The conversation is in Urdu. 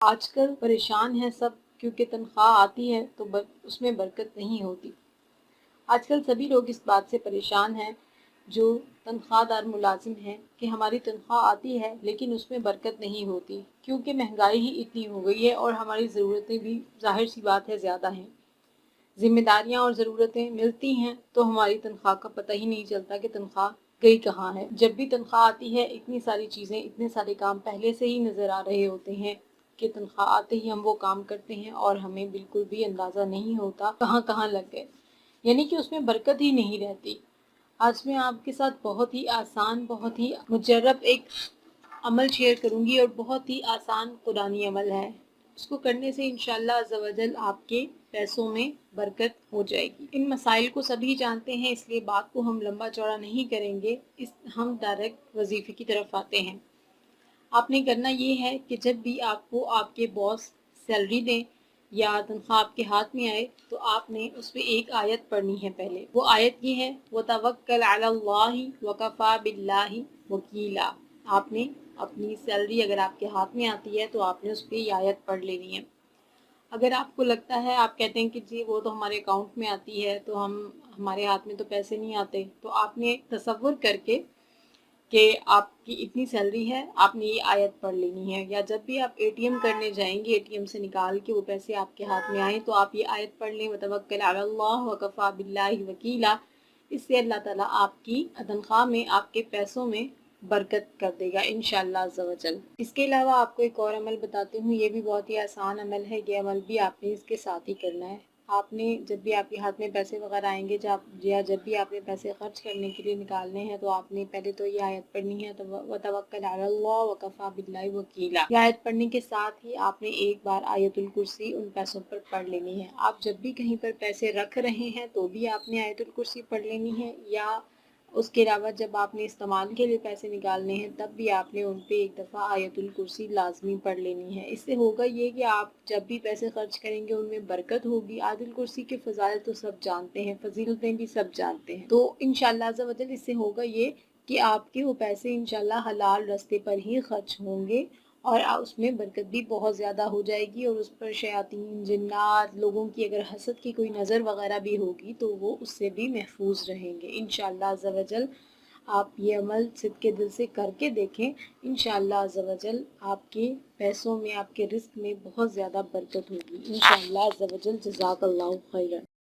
آج کل پریشان ہیں سب کیونکہ تنخواہ آتی ہے تو اس میں برکت نہیں ہوتی۔ آج کل سبھی لوگ اس بات سے پریشان ہیں جو تنخواہ دار ملازم ہیں کہ ہماری تنخواہ آتی ہے لیکن اس میں برکت نہیں ہوتی، کیونکہ مہنگائی ہی اتنی ہو گئی ہے اور ہماری ضرورتیں بھی ظاہر سی بات ہے زیادہ ہیں۔ ذمہ داریاں اور ضرورتیں ملتی ہیں تو ہماری تنخواہ کا پتہ ہی نہیں چلتا کہ تنخواہ گئی کہاں ہے۔ جب بھی تنخواہ آتی ہے اتنی ساری چیزیں، اتنے سارے کام پہلے سے ہی نظر آ رہے ہوتے ہیں کہ تنخواہ آتے ہی ہم وہ کام کرتے ہیں اور ہمیں بالکل بھی اندازہ نہیں ہوتا کہاں کہاں لگ گئے، یعنی کہ اس میں برکت ہی نہیں رہتی۔ آج میں آپ کے ساتھ بہت ہی آسان، بہت ہی مجرب ایک عمل شیئر کروں گی اور بہت ہی آسان قرآنی عمل ہے۔ اس کو کرنے سے انشاءاللہ عز و جل آپ کے پیسوں میں برکت ہو جائے گی۔ ان مسائل کو سبھی جانتے ہیں، اس لیے بات کو ہم لمبا چوڑا نہیں کریں گے، ہم ڈائریکٹ وظیفے کی طرف آتے ہیں۔ آپ نے کرنا یہ ہے کہ جب بھی آپ کو آپ کے باس سیلری دیں یا تنخواہ آپ کے ہاتھ میں آئے تو آپ نے اس پہ ایک آیت پڑھنی ہے۔ پہلے وہ آیت یہ ہے وَتَوَكَّلْ عَلَى اللَّهِ وَكَفَى بِاللَّهِ وَكِيلًا۔ آپ نے اپنی سیلری اگر آپ کے ہاتھ میں آتی ہے تو آپ نے اس پہ یہ آیت پڑھ لینی ہے۔ اگر آپ کو لگتا ہے، آپ کہتے ہیں کہ جی وہ تو ہمارے اکاؤنٹ میں آتی ہے تو ہمارے ہاتھ میں تو پیسے نہیں آتے، تو آپ نے تصور کر کے کہ آپ کی اتنی سیلری ہے، آپ نے یہ آیت پڑھ لینی ہے، یا جب بھی آپ اے ٹی ایم کرنے جائیں گے، اے ٹی ایم سے نکال کے وہ پیسے آپ کے ہاتھ میں آئیں تو آپ یہ آیت پڑھ لیں وَتَوَكَّلْ عَلَى اللَّهِ وَكَفَى بِاللَّهِ وَكِيلًا۔ اس سے اللہ تعالیٰ آپ کی تنخواہ میں، آپ کے پیسوں میں برکت کر دے گا انشاءاللہ عز و جل۔ اس کے علاوہ آپ کو ایک اور عمل بتاتی ہوں، یہ بھی بہت ہی آسان عمل ہے۔ یہ عمل بھی آپ نے اس کے ساتھ ہی کرنا ہے۔ آپ نے جب بھی آپ کے ہاتھ میں پیسے وغیرہ آئیں گے یا جب بھی آپ نے پیسے خرچ کرنے کے لیے نکالنے ہیں تو آپ نے پہلے تو یہ آیت پڑھنی ہے، تو وَتَوَكَّلْ عَلَى اللَّهِ وَكَفَى بِاللَّهِ وَكِيلًا۔ یہ آیت پڑھنے کے ساتھ ہی آپ نے ایک بار آیت الکرسی ان پیسوں پر پڑھ لینی ہے۔ آپ جب بھی کہیں پر پیسے رکھ رہے ہیں تو بھی آپ نے آیت الکرسی پڑھ لینی ہے، یا اس کے علاوہ جب آپ نے استعمال کے لیے پیسے نکالنے ہیں تب بھی آپ نے ان پہ ایک دفعہ آیت الکرسی لازمی پڑھ لینی ہے۔ اس سے ہوگا یہ کہ آپ جب بھی پیسے خرچ کریں گے ان میں برکت ہوگی۔ آیت الکرسی کے فضائل تو سب جانتے ہیں، فضیلتیں بھی سب جانتے ہیں، تو انشاءاللہ عز و جل اس سے ہوگا یہ کہ آپ کے وہ پیسے انشاءاللہ حلال راستے پر ہی خرچ ہوں گے اور اس میں برکت بھی بہت زیادہ ہو جائے گی، اور اس پر شیاطین، جنات، لوگوں کی اگر حسد کی کوئی نظر وغیرہ بھی ہوگی تو وہ اس سے بھی محفوظ رہیں گے انشاءاللہ عز و جل۔ آپ یہ عمل صدقے دل سے کر کے دیکھیں، انشاءاللہ عز و جل آپ کے پیسوں میں، آپ کے رزق میں بہت زیادہ برکت ہوگی انشاءاللہ عز و جل۔ جزاک اللہ خیرا۔